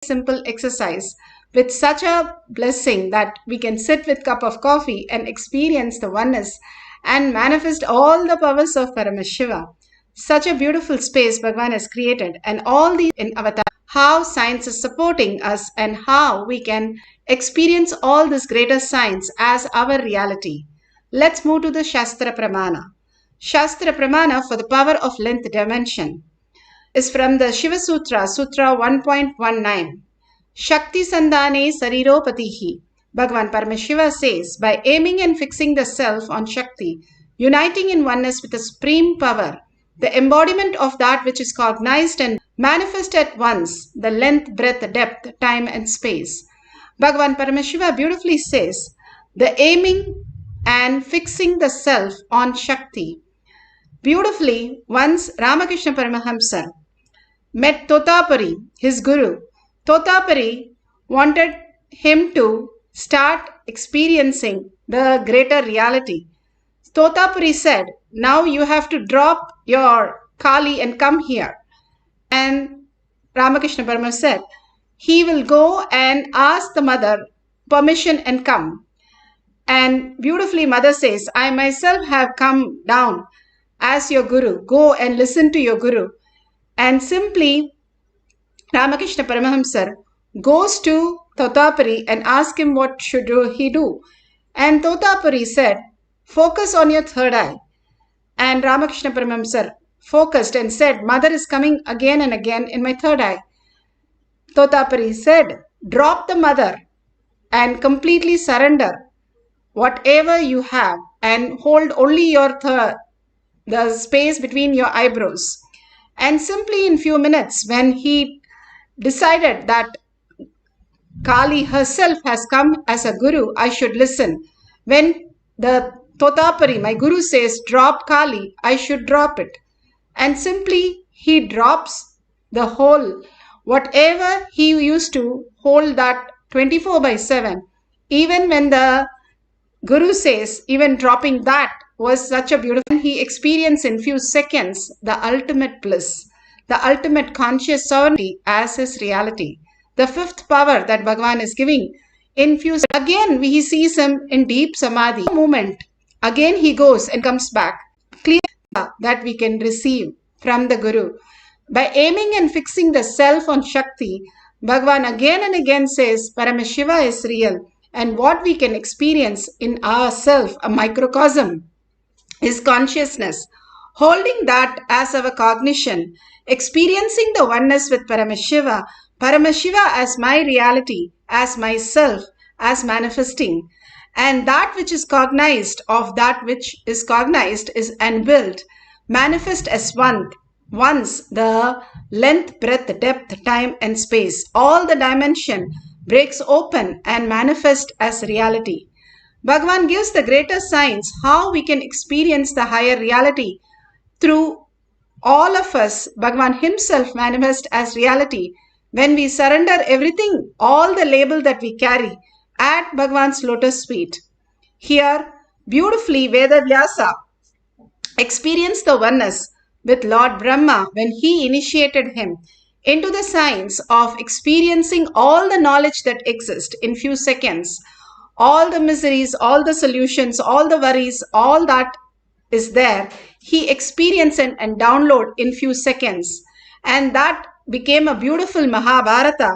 simple exercise with such a blessing that we can sit with a cup of coffee and experience the oneness and manifest all the powers of Paramashiva. Such a beautiful space Bhagavan has created, and all these in Avatar, how science is supporting us and how we can experience all this greater science as our reality. Let's move to the Shastra Pramana. Shastra Pramana for the power of length dimension is from the Shiva Sutra, Sutra 1.19. Shakti Sandhane Sariropatihi. Bhagavan Paramashiva says, by aiming and fixing the self on Shakti, uniting in oneness with the supreme power, the embodiment of that which is cognized and manifest at once, the length, breadth, depth, time and space. Bhagavan Paramashiva beautifully says, the aiming and fixing the self on Shakti. Beautifully, once Ramakrishna Paramahamsa met Totapari, his guru. Totapari wanted him to start experiencing the greater reality. Totapari said, now you have to drop your Kali and come here. And Ramakrishna Paramahamsa said, he will go and ask the mother permission and come. And beautifully mother says, I myself have come down as your guru. Go and listen to your guru. And simply Ramakrishna Paramahamsa goes to Totapari and asks him what should he do. And Totapari said, focus on your third eye. And Ramakrishna Paramahamsa focused and said, mother is coming again and again in my third eye. Totapari said, drop the mother and completely surrender whatever you have and hold only your the space between your eyebrows. And simply in few minutes, when he decided that Kali herself has come as a guru, I should listen. When the Totapari, my guru, says drop Kali, I should drop it. And simply he drops the whole, whatever he used to hold that 24/7. Even when the guru says, even dropping that was such a beautiful, he experienced in few seconds the ultimate bliss, the ultimate conscious sovereignty as his reality. The fifth power that Bhagavan is giving in few seconds. Again, he sees him in deep Samadhi. Moment, again he goes and comes back. Clear that we can receive from the Guru. By aiming and fixing the self on Shakti, Bhagavan again and again says Paramashiva is real, and what we can experience in ourself, a microcosm, is consciousness. Holding that as our cognition, experiencing the oneness with Paramashiva, Paramashiva as my reality, as myself, as manifesting, and that which is cognized of that which is cognized is and built, manifest as one. Once the length, breadth, depth, time and space, all the dimension breaks open and manifest as reality. Bhagavan gives the greater science how we can experience the higher reality through all of us. Bhagavan himself manifests as reality when we surrender everything, all the label that we carry at Bhagavan's lotus feet. Here, beautifully, Veda Vyasa experienced the oneness with Lord Brahma when he initiated him into the science of experiencing all the knowledge that exists in few seconds, all the miseries, all the solutions, all the worries, all that is there, he experienced and download in few seconds. And that became a beautiful Mahabharata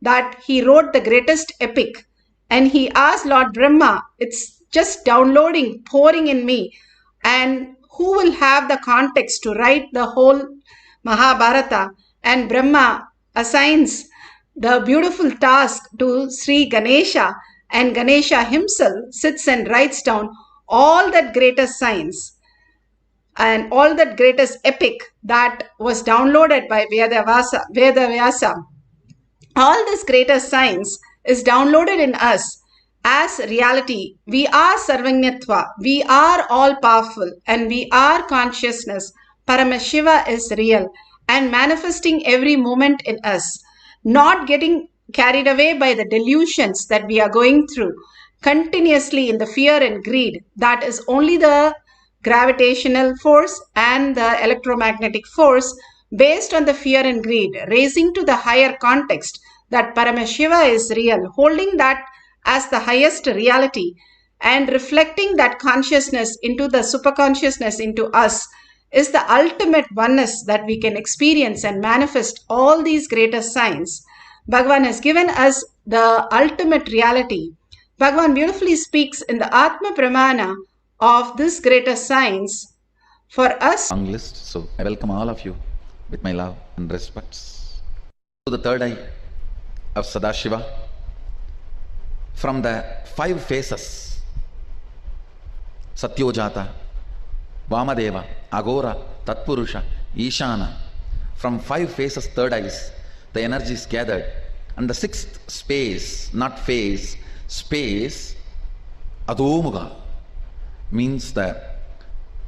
that he wrote the greatest epic. And he asked Lord Brahma, it's just downloading, pouring in me. And who will have the context to write the whole Mahabharata? And Brahma assigns the beautiful task to Sri Ganesha, and Ganesha himself sits and writes down all that greatest science and all that greatest epic that was downloaded by Veda Vyasa. All this greatest science is downloaded in us as reality. We are Sarvanyatva, we are all powerful, and we are consciousness. Paramashiva is real and manifesting every moment in us, not getting carried away by the delusions that we are going through continuously in the fear and greed. That is only the gravitational force and the electromagnetic force based on the fear and greed, raising to the higher context, that Paramashiva is real, holding that as the highest reality and reflecting that consciousness into the superconsciousness into us is the ultimate oneness that we can experience and manifest all these greater signs. Bhagavan has given us the ultimate reality. Bhagavan beautifully speaks in the Atma Pramana of this greater science for us. Long list, so I welcome all of you with my love and respects. To the third eye of Sadashiva, from the 5 phases, Satyojata, Vamadeva, Agora, Tatpurusha, Ishana, from 5 phases, third eyes, the energy is gathered. And the 6th space, not phase, space, Adhomuga, means the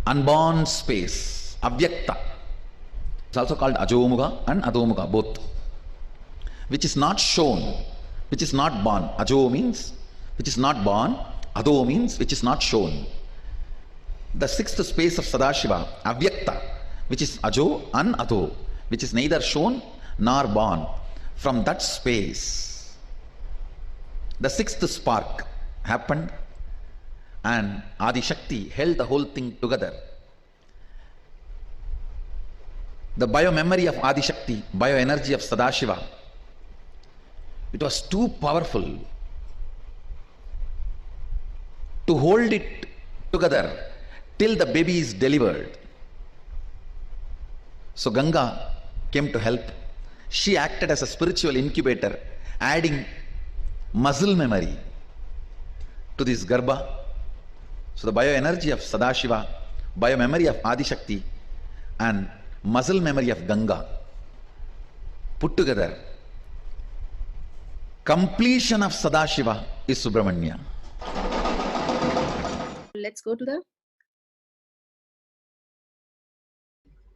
unborn space, Avyakta. It's also called Ajomuga and Adhomuga, both. Which is not shown, which is not born. Ajo means which is not born, Adho means which is not shown. The 6th space of Sadashiva, Avyakta, which is Ajo and Adho, which is neither shown nor born. From that space, the 6th spark happened and Adi Shakti held the whole thing together. The bio-memory of Adi Shakti, bio-energy of Sadashiva, it was too powerful to hold it together till the baby is delivered. So Ganga came to help. She acted as a spiritual incubator, adding muscle memory to this Garbha. So the bioenergy of Sadashiva, biomemory of Adi Shakti, and muscle memory of Ganga put together, completion of Sadashiva is Subramanya. Let's go to the...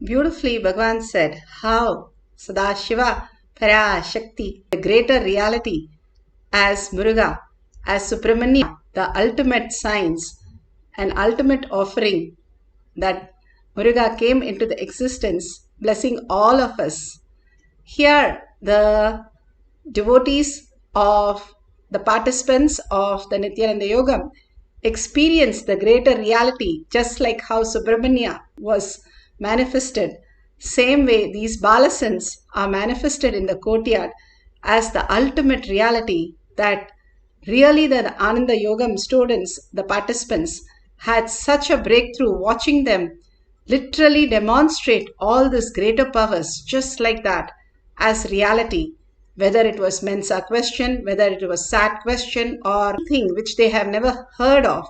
Beautifully, Bhagavan said how Sadashiva, Parashakti, the greater reality, as Muruga, as Subramanya, the ultimate science, an ultimate offering, that Muruga came into the existence, blessing all of us. Here, the devotees of the participants of the Nithyananda Yogam experience the greater reality, just like how Subramanya was manifested. Same way, these Balasans are manifested in the courtyard as the ultimate reality, that really the Ananda Yogam students, the participants, had such a breakthrough watching them literally demonstrate all these greater powers just like that as reality. Whether it was Mensa question, whether it was Sat question, or anything which they have never heard of,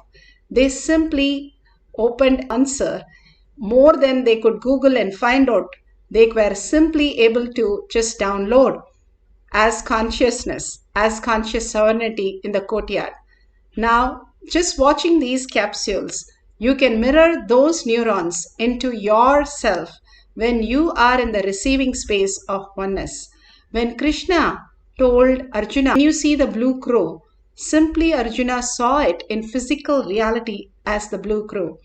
they simply opened answer more than they could Google and find out. They were simply able to just download as consciousness, as conscious sovereignty in the courtyard. Now, just watching these capsules, you can mirror those neurons into yourself when you are in the receiving space of oneness. When Krishna told Arjuna, when you see the blue crow, simply Arjuna saw it in physical reality as the blue crow.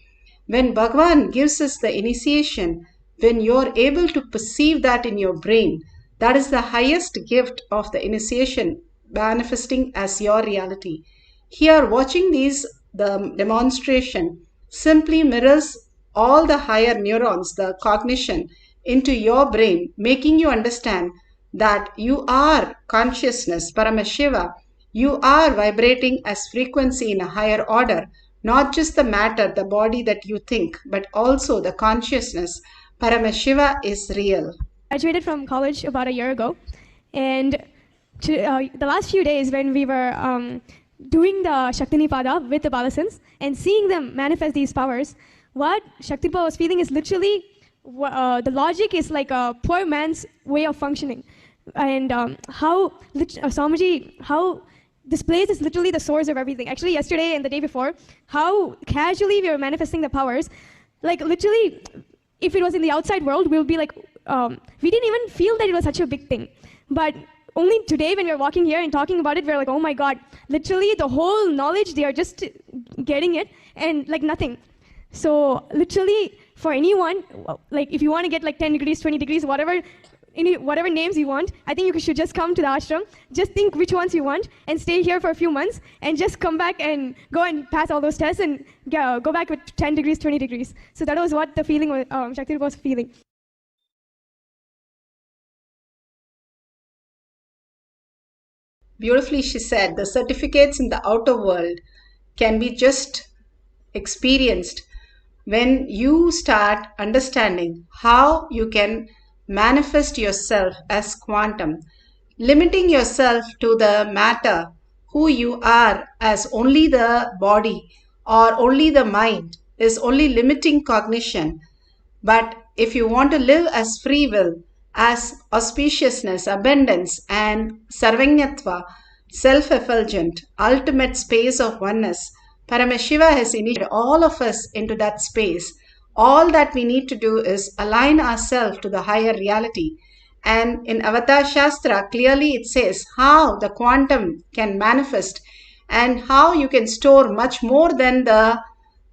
When Bhagavan gives us the initiation, when you're able to perceive that in your brain, that is the highest gift of the initiation, manifesting as your reality. Here, watching the demonstration simply mirrors all the higher neurons, the cognition, into your brain, making you understand that you are consciousness, Paramashiva. You are vibrating as frequency in a higher order, not just the matter, the body that you think, but also the consciousness. Paramashiva is real. I graduated from college about a year ago, and the last few days when we were doing the Shaktinipada with the Balasans and seeing them manifest these powers, what Shaktinipada was feeling is literally, the logic is like a poor man's way of functioning. And how Swamiji, how this place is literally the source of everything. Actually, yesterday and the day before, how casually we were manifesting the powers. Like literally, if it was in the outside world, we would be like, we didn't even feel that it was such a big thing. But only today when we were walking here and talking about it, we we're like, oh my God, literally the whole knowledge, they are just getting it and like nothing. So literally for anyone, like if you want to get like 10 degrees, 20 degrees, whatever, whatever names you want. I think you should just come to the ashram, just think which ones you want, and stay here for a few months, and just come back and go and pass all those tests and go back with 10 degrees, 20 degrees. So that was what the feeling was, Shakti was feeling. Beautifully, she said, the certificates in the outer world can be just experienced when you start understanding how you can manifest yourself as quantum, limiting yourself to the matter, who you are as only the body or only the mind is only limiting cognition. But if you want to live as free will, as auspiciousness, abundance, and sarvanyatva, self-effulgent, ultimate space of oneness, Paramashiva has initiated all of us into that space. All that we need to do is align ourselves to the higher reality. And in Avatar Shastra, clearly it says how the quantum can manifest and how you can store much more than the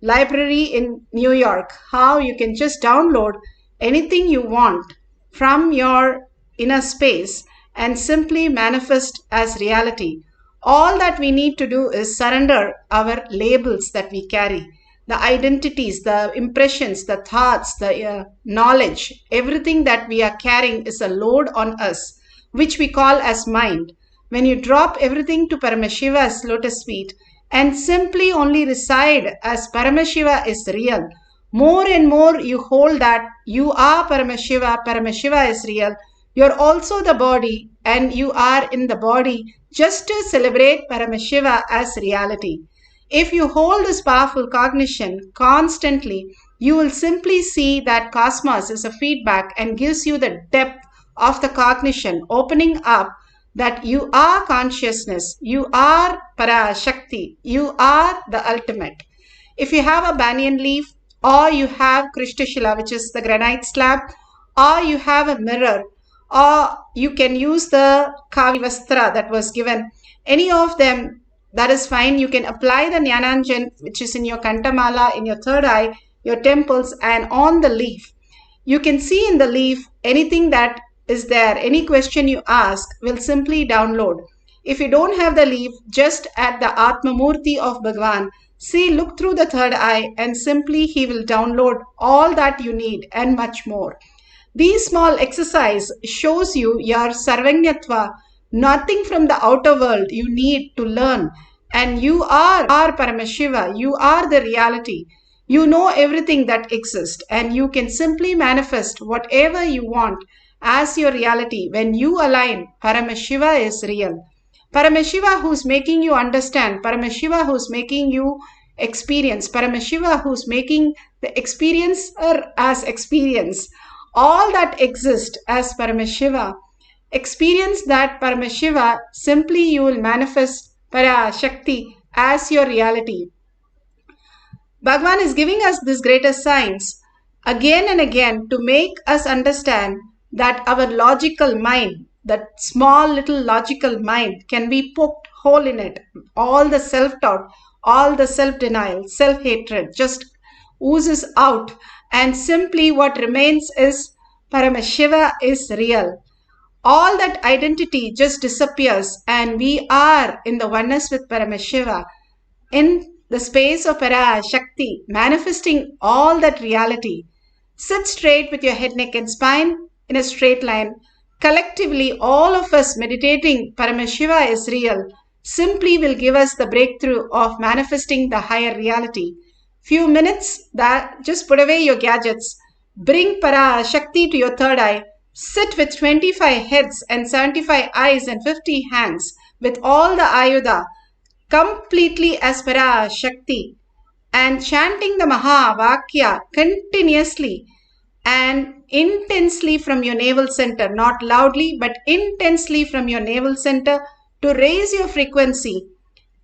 library in New York, how you can just download anything you want from your inner space and simply manifest as reality. All that we need to do is surrender our labels that we carry, the identities, the impressions, the thoughts, the knowledge, everything that we are carrying is a load on us, which we call as mind. When you drop everything to Paramashiva's lotus feet and simply only reside as Paramashiva is real, more and more you hold that you are Paramashiva, Paramashiva is real, you're also the body and you are in the body just to celebrate Paramashiva as reality. If you hold this powerful cognition constantly, you will simply see that cosmos is a feedback and gives you the depth of the cognition, opening up that you are consciousness, you are Parashakti, you are the ultimate. If you have a banyan leaf, or you have Krishtashila, which is the granite slab, or you have a mirror, or you can use the Kavi Vastra that was given, any of them, that is fine. You can apply the Jnananjan, which is in your Kantamala, in your third eye, your temples, and on the leaf. You can see in the leaf anything that is there. Any question you ask will simply download. If you don't have the leaf, just at the Atmamurti of Bhagwan, see, look through the third eye and simply he will download all that you need and much more. These small exercise shows you your sarvanyatva, nothing from the outer world you need to learn. And you are Paramashiva, you are the reality. You know everything that exists and you can simply manifest whatever you want as your reality when you align. Paramashiva is real. Paramashiva who's making you understand, Paramashiva who's making you experience, Paramashiva who's making the experiencer as experience. All that exists as Paramashiva. Experience that Paramashiva, simply you will manifest Parashakti as your reality. Bhagwan is giving us this greater science again and again to make us understand that our logical mind, that small little logical mind, can be poked hole in it. All the self-doubt, all the self-denial, self-hatred just oozes out, and simply what remains is Paramashiva is real. All that identity just disappears and we are in the oneness with Paramashiva, in the space of Parashakti, manifesting all that reality. Sit straight with your head, neck and spine in a straight line. Collectively, all of us meditating Paramashiva is real simply will give us the breakthrough of manifesting the higher reality. Few minutes, that just put away your gadgets, bring Parashakti to your third eye, sit with 25 heads and 75 eyes and 50 hands with all the Ayuda completely as Parashakti and chanting the Mahavakya continuously and intensely from your navel center, not loudly but intensely from your navel center to raise your frequency.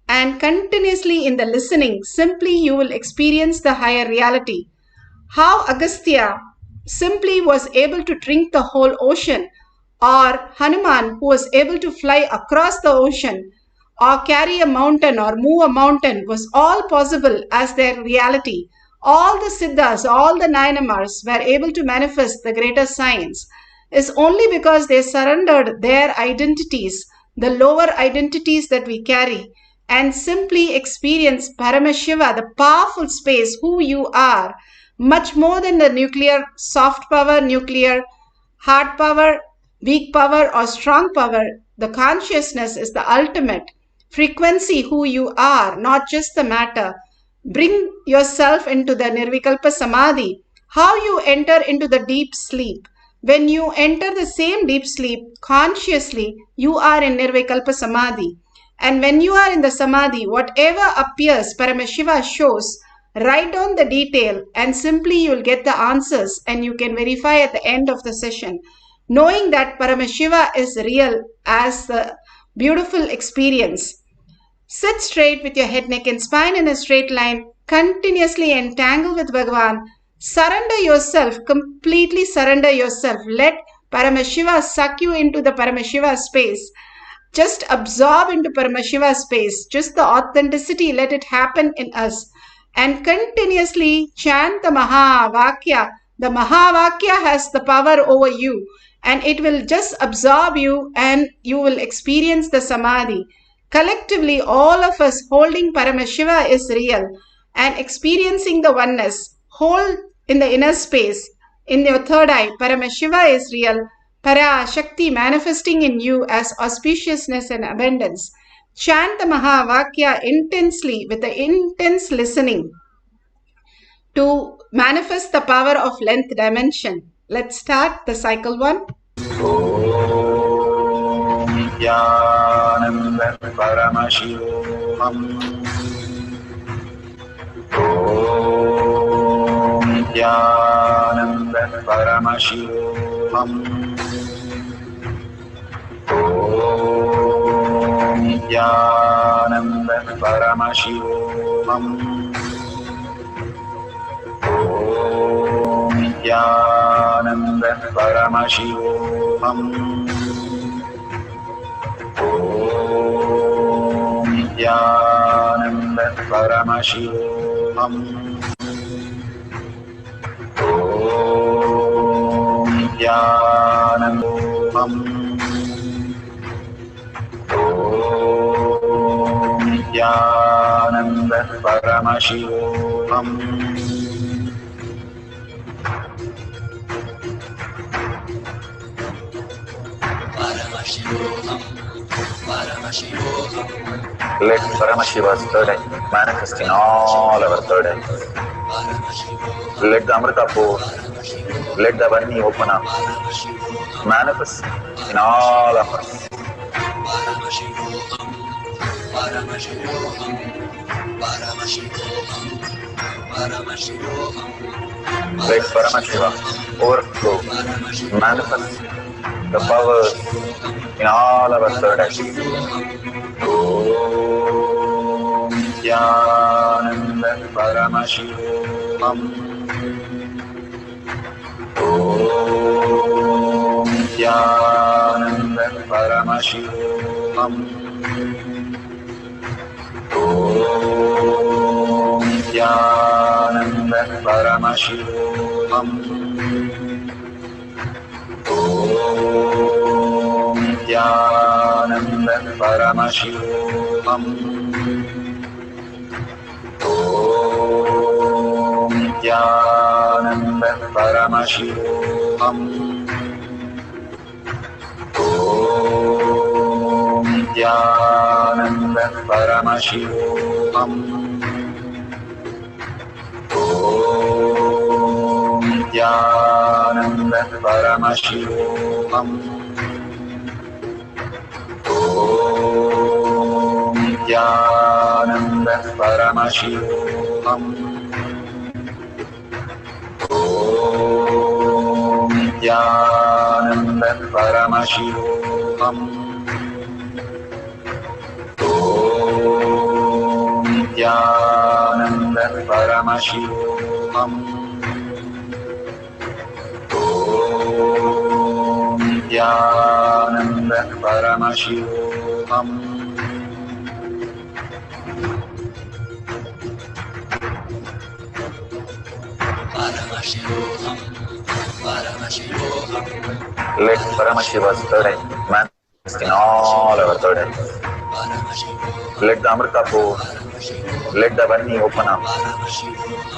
And continuously in the listening, simply you will experience the higher reality. How Agastya simply was able to drink the whole ocean, or Hanuman who was able to fly across the ocean, or carry a mountain or move a mountain, was all possible as their reality. All the Siddhas, all the Nayanamars were able to manifest the greater science. is only because they surrendered their identities, the lower identities that we carry, and simply experience Paramashiva, the powerful space, who you are, much more than the nuclear, soft power, nuclear, hard power, weak power, or strong power. The consciousness is the ultimate frequency, who you are, not just the matter. Bring yourself into the Nirvikalpa Samadhi. How you enter into the deep sleep. When you enter the same deep sleep consciously, you are in Nirvikalpa Samadhi. And when you are in the Samadhi, whatever appears, Paramashiva shows. Write down the detail and simply you will get the answers and you can verify at the end of the session. Knowing that Paramashiva is real as the beautiful experience. Sit straight with your head, neck and spine in a straight line. Continuously entangle with Bhagavan. Surrender yourself. Completely surrender yourself. Let Paramashiva suck you into the Paramashiva space. Just absorb into Paramashiva space. Just the authenticity. Let it happen in us. And continuously chant the Mahavakya. The Mahavakya has the power over you. And it will just absorb you and you will experience the Samadhi. Collectively, all of us holding Paramashiva is real and experiencing the oneness. Hold in the inner space, in your third eye, Paramashiva is real. Para Shakti manifesting in you as auspiciousness and abundance. Chant the Mahavakya intensely with the intense listening to manifest the power of length dimension. Let's start the cycle 1. Nithyananda Paramashivoham. Om Nithyananda Paramashivoham. Om Nithyananda Paramashivoham. Om Nithyananda Paramashivoham. Om Nithyananda Paramashivoham. Om Nithyananda Om Nithyananda Paramashivoham. Let Paramashiva's third eye manifest in all our third eyes. Let the Amrita pour, let the Varni open up, manifest in all of us. Let Paramashiva overflow, manifest the powers in all our third eyes. Om Nithyananda Paramashivoham. Om Nithyananda Paramashivoham. Om Nithyananda Paramashivoham. Om Nithyananda Paramashivoham. Om Nithyananda Paramashivoham. Om Nithyananda Paramashivoham. Om Nithyananda Paramashivoham. Om Nithyananda Paramashivoham. Om Nithyananda Paramashivoham. Om Nithyananda Paramashivoham. Om Nithyananda Paramashivoham. Paramashivoham. Let Paramashiva's third eye manifest in all our third eyes. Let the Amrita pour, let the Varni open up,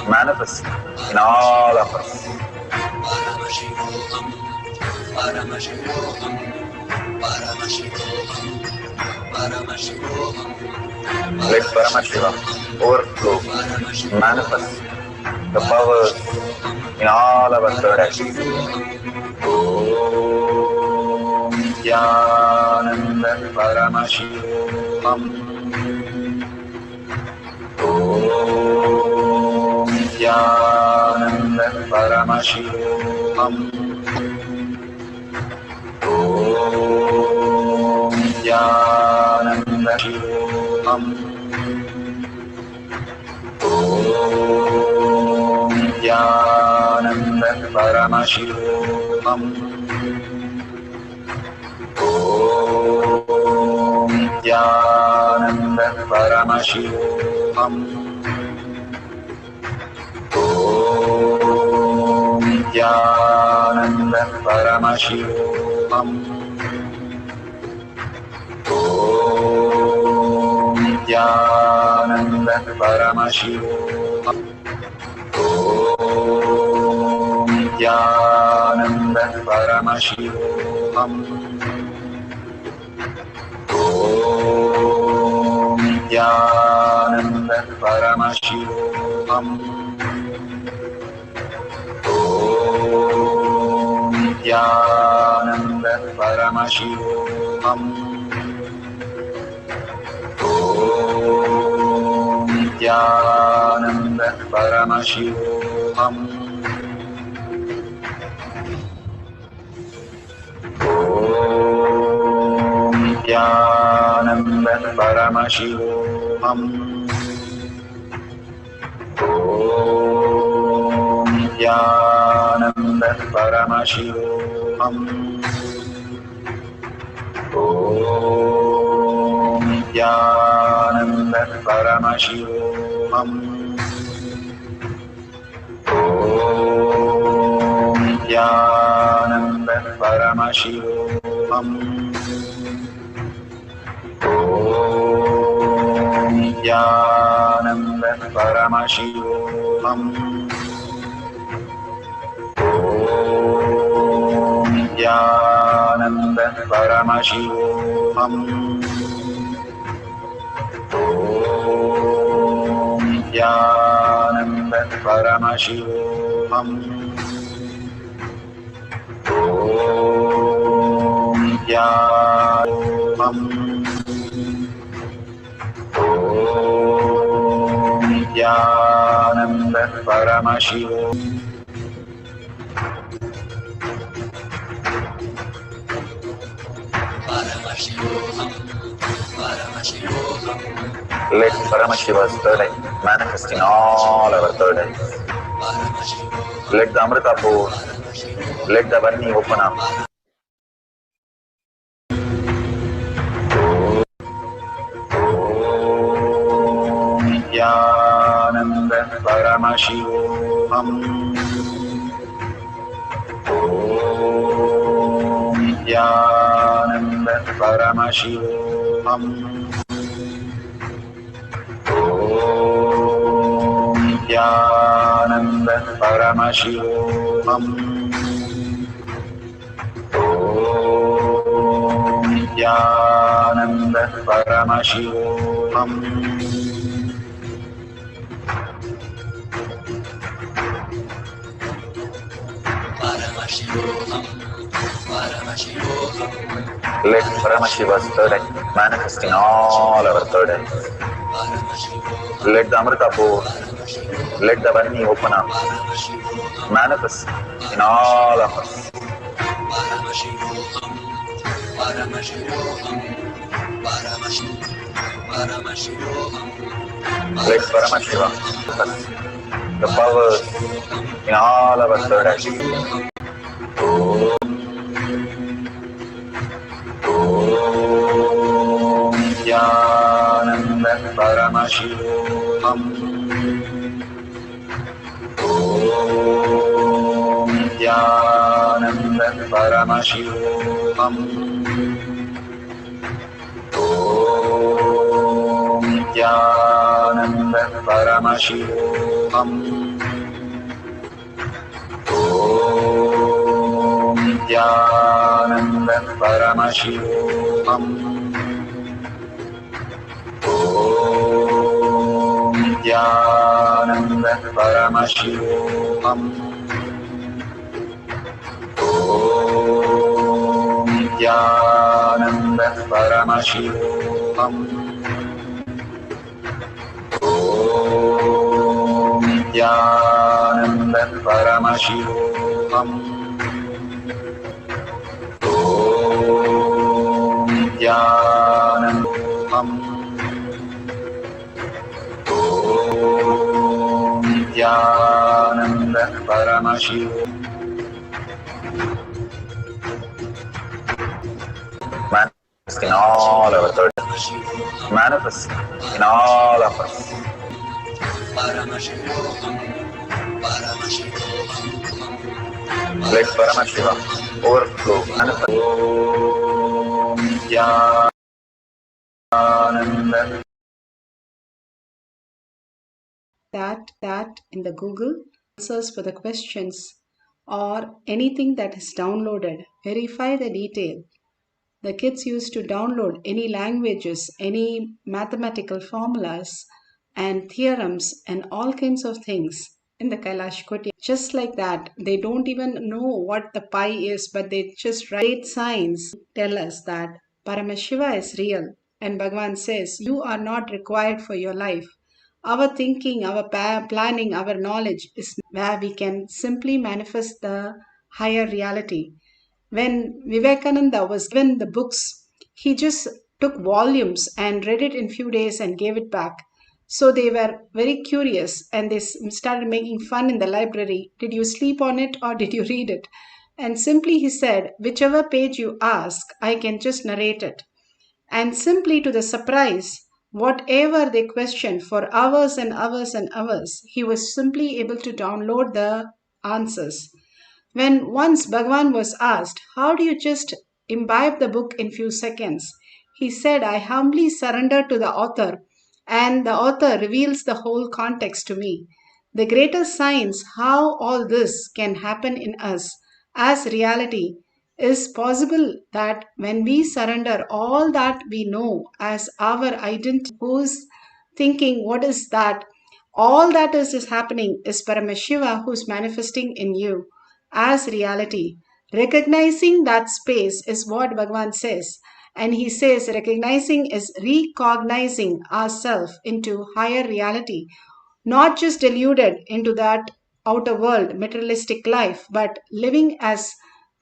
manifest in all of us. Let Paramashiva overflow, manifest the powers in all our third eyes. Om Nithyananda Paramashivam. Om Nithyananda Paramashivam. Om Nithyananda Paramashivam. Om Nithyananda Paramashivoham. Om Nithyananda Paramashivoham. Om Nithyananda Paramashivoham. Om Nithyananda Paramashivoham. Om Nithyananda Paramashivoham. Om Nithyananda Paramashivoham. Om Nithyananda Paramashivoham. Om Nithyananda Paramashivoham. Om Nithyananda Paramashivoham. Om Nithyananda Paramashivoham. Om Nithyananda Paramashivoham. Om Nithyananda Paramashivoham. Om Nithyananda Paramashivoham. Om Nithyananda Paramashivoham. Om Nithyananda Paramashivoham. Om Nithyanam. Om Nithyananda Paramashivoham. Let Paramashiva's third eye manifest in all our third eyes. Let the Amrita pour, let the Varni open up. Om Nithyananda Paramashivoham. Om Nithyananda Paramashivoham. Om Nithyananda Paramashivoham. Om Nithyananda Paramashivoham. Let Paramashiva's third eye manifest in all our third eyes. Let the Amrita pour, let the Varni open up, manifest in all of us. Let Paramashiva manifest the powers in all our third eyes. Om Nithyananda Paramashivoham. Om Nithyananda Paramashivoham. Om Nithyananda Paramashivoham. Om Nithyananda Paramashivoham. Om Nithyananda Paramashivoham. Om Nithyananda Paramashivoham. Om Nithyananda Paramashivoham. Om Nithyananda Om Nithyananda Paramashiva. Manifest in all our third. Manifest in all of us. Let Paramashiva overflow. Manifest. Om Nithyananda. That in the Google answers for the questions or anything that is downloaded. Verify the detail. The kids used to download any languages, any mathematical formulas and theorems and all kinds of things in the Kailash Koti. Just like that, they don't even know what the pi is, but they just write signs, tell us that Paramashiva is real. And Bhagavan says, you are not required for your life. Our thinking, our planning, our knowledge is where we can simply manifest the higher reality. When Vivekananda was given the books, he just took volumes and read it in few days and gave it back. So they were very curious and they started making fun in the library. Did you sleep on it or did you read it? And simply he said, whichever page you ask, I can just narrate it. And simply to the surprise, whatever they questioned for hours and hours and hours, he was simply able to download the answers. When once Bhagavan was asked, how do you just imbibe the book in few seconds? He said, I humbly surrender to the author and the author reveals the whole context to me. The greatest science how all this can happen in us as reality is possible that when we surrender all that we know as our identity, who's thinking what is that, all that is happening is Paramashiva who's manifesting in you as reality. Recognizing that space is what Bhagavan says. And he says recognizing is recognizing ourselves into higher reality, not just deluded into that outer world, materialistic life, but living as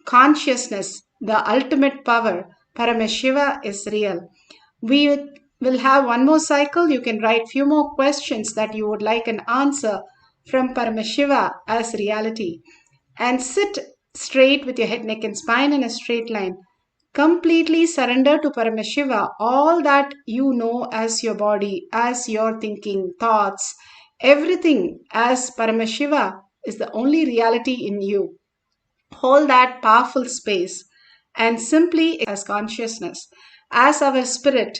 consciousness, the ultimate power. Paramashiva is real. We will have one more cycle. You can write few more questions that you would like an answer from Paramashiva as reality. And sit straight with your head, neck and spine in a straight line. Completely surrender to Paramashiva all that you know as your body, as your thinking, thoughts, everything as Paramashiva is the only reality in you. Hold that powerful space and simply as consciousness, as our spirit,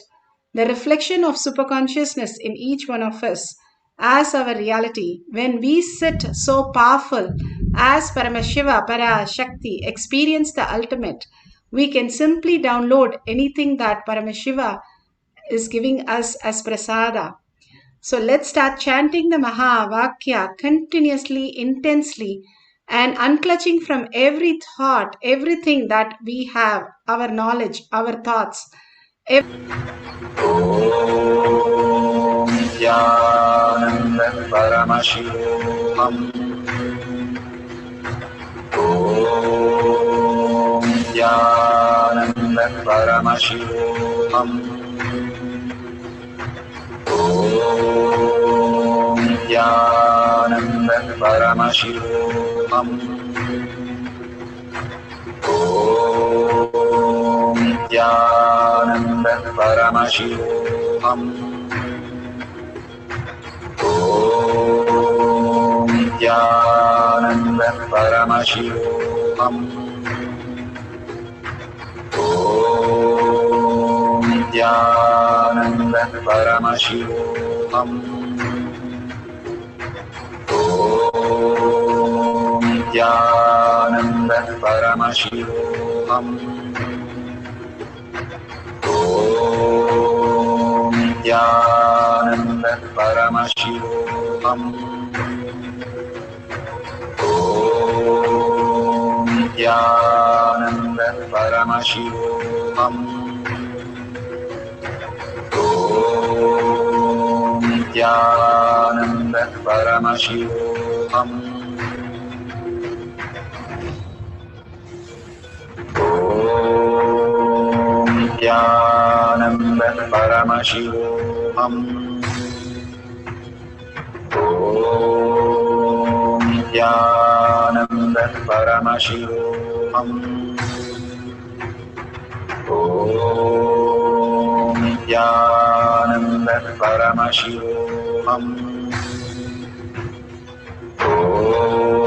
the reflection of superconsciousness in each one of us, as our reality. When we sit so powerful as Paramashiva, Parashakti, experience the ultimate, we can simply download anything that Paramashiva is giving us as prasada. So let's start chanting the Mahavakya continuously, intensely, and unclutching from every thought, everything that we have, our knowledge, our thoughts. Om Nithyananda Paramashivoham. Om Nithyananda Paramashivoham. Om Nithyananda Paramashivoham. Om Nithyananda Paramashivoham. Om Nithyananda Paramashivoham. Nithyananda Paramashivoham. Om Nithyananda Paramashivoham. Om Nithyananda Paramashivoham. Om Nithyananda Paramashivoham. Om Nithyananda Paramashivoham. Om Nithyananda Paramashivoham. Om Nithyananda Paramashivoham. Om Nithyananda Paramashivoham.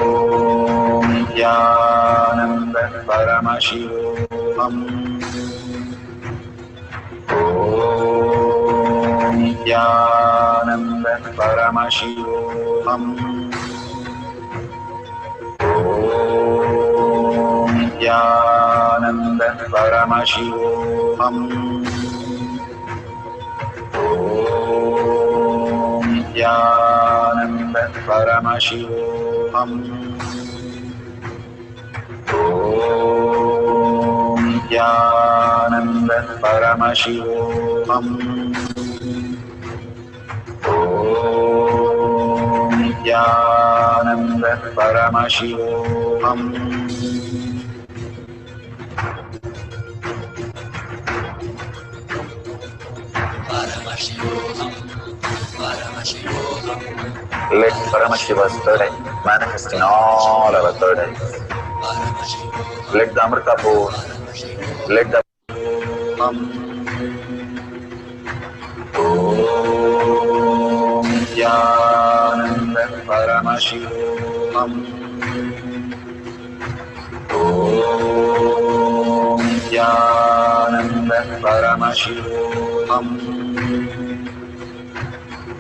Om Nithyananda Paramashivoham. Om Nithyananda Paramashivoham. Om Nithyananda Paramashivoham. Om Nithyananda Paramashivoham. Om Nithyananda Paramashivoham. Om Nithyananda Paramashivoham. Let Paramashiva's third eye manifest in all our third eyes. Let the Amrita pour, let the Om Nithyananda Paramashivoham. Om Nithyananda Paramashivoham.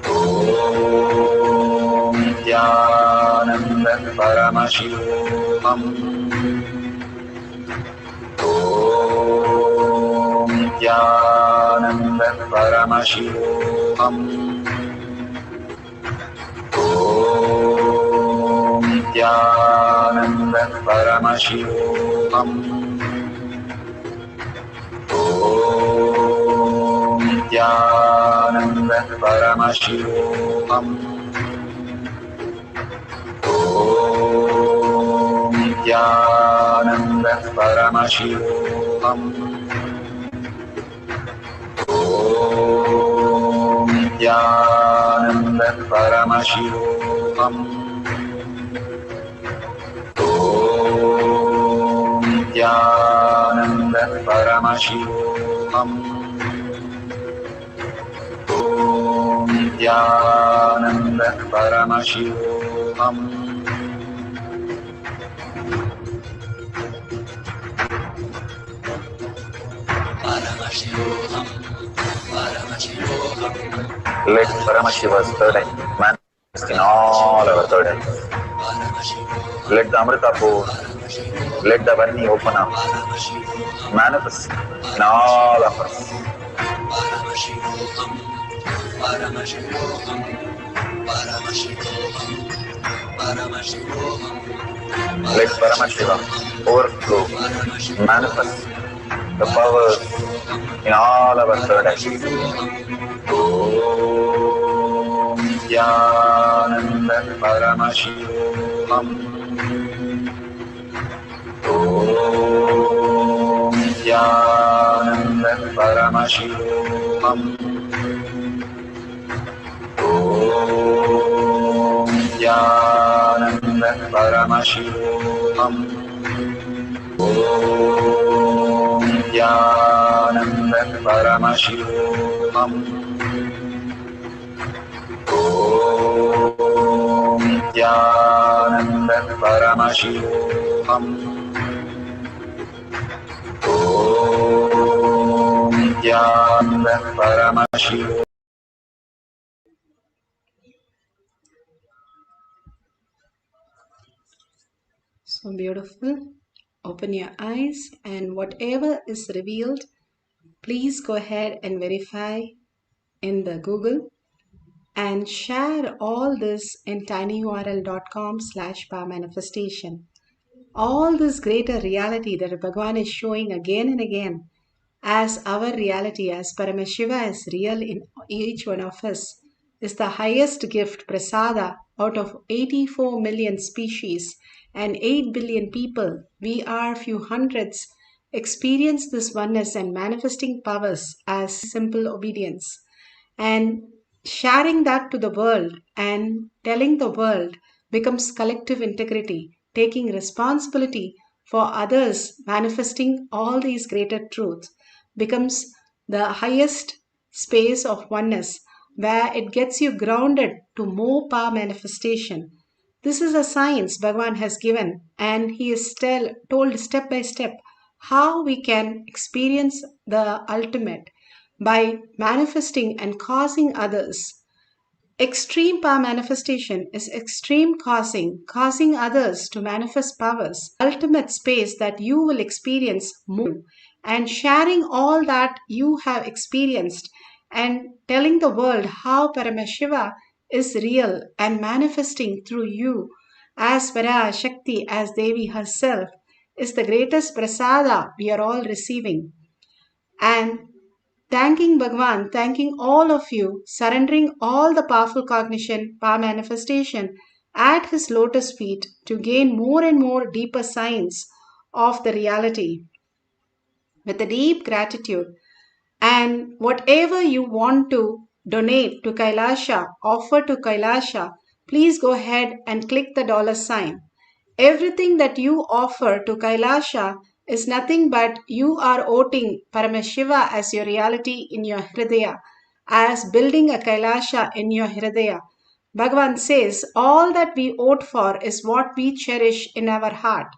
Om Nithyananda Paramashivoham. Om Nithyananda Paramashivoham. Om Nithyananda Paramashivoham. Om Nithyananda Paramashivoham. Om Nithyananda Paramashivoham. Om Nithyananda Paramashivoham. Om Nithyananda Paramashivoham. Om Nithyananda Paramashivoham. Let Paramashiva's third eye manifest in all our third eyes. Let the Amrita pour, let the Varni open up, manifest in all of us. Let Paramashiva overflow, manifest the powers in all our third eyes. Om Nithyananda Paramashivoham. Om Nithyananda Paramashivoham. Om Nithyananda Paramashivoham. Om Nithyananda Paramashivoham. Om Nithyananda Paramashivoham. Om Nithyananda Paramashivam. So beautiful. Open your eyes, and whatever is revealed, please go ahead and verify in the Google and share all this in tinyurl.com/powermanifestation. All this greater reality that Bhagavan is showing again and again as our reality, as Paramashiva is real in each one of us, is the highest gift, prasada, out of 84 million species and 8 billion people. We are few hundreds experience this oneness and manifesting powers as simple obedience. And sharing that to the world and telling the world becomes collective integrity, taking responsibility for others, manifesting all these greater truths becomes the highest space of oneness where it gets you grounded to more power manifestation. This is a science Bhagavan has given, and he is told step by step how we can experience the ultimate by manifesting and causing others. Extreme power manifestation is extreme causing others to manifest powers, ultimate space that you will experience more, and sharing all that you have experienced and telling the world how Paramashiva is real and manifesting through you as Para Shakti, as Devi herself, is the greatest prasada we are all receiving. And thanking Bhagwan, thanking all of you, surrendering all the powerful cognition, power manifestation at his lotus feet to gain more and more deeper signs of the reality with a deep gratitude. And whatever you want to donate to Kailasha, offer to Kailasha, please go ahead and click the dollar sign. Everything that you offer to Kailasha is nothing but you are voting Paramashiva as your reality in your Hridaya, as building a Kailasha in your Hridaya. Bhagavan says all that we vote for is what we cherish in our heart,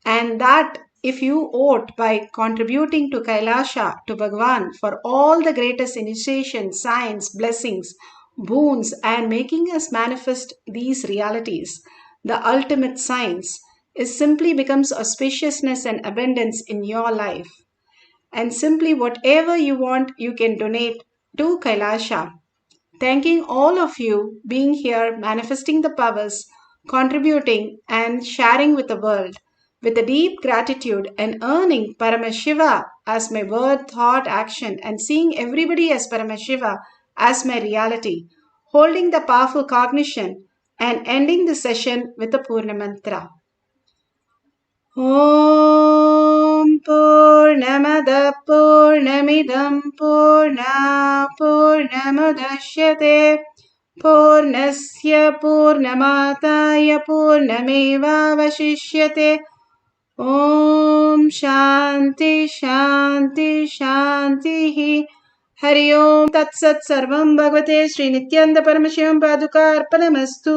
and that if you vote by contributing to Kailasha, to Bhagavan, for all the greatest initiation, signs, blessings, boons, and making us manifest these realities, the ultimate science, is simply becomes auspiciousness and abundance in your life. And simply whatever you want, you can donate to Kailasha. Thanking all of you being here, manifesting the powers, contributing and sharing with the world with a deep gratitude and earning Paramashiva as my word, thought, action, and seeing everybody as Paramashiva as my reality, holding the powerful cognition and ending the session with the Purna Mantra. ॐ पूर्णमदः पूर्णमिदं पूर्णमुदच्यते पूर्णस्य पूर्णमादाय पूर्णमेवावशिष्यते ॐ शान्ति शान्ति शान्तिः हरि ओं तत्सत् सर्वं भगवते श्रीनित्यानन्द परमशिवं पादुका अर्पणमस्तु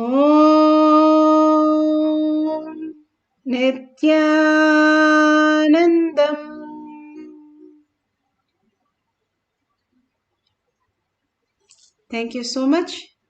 ॐ Nithyanandam. Thank you so much.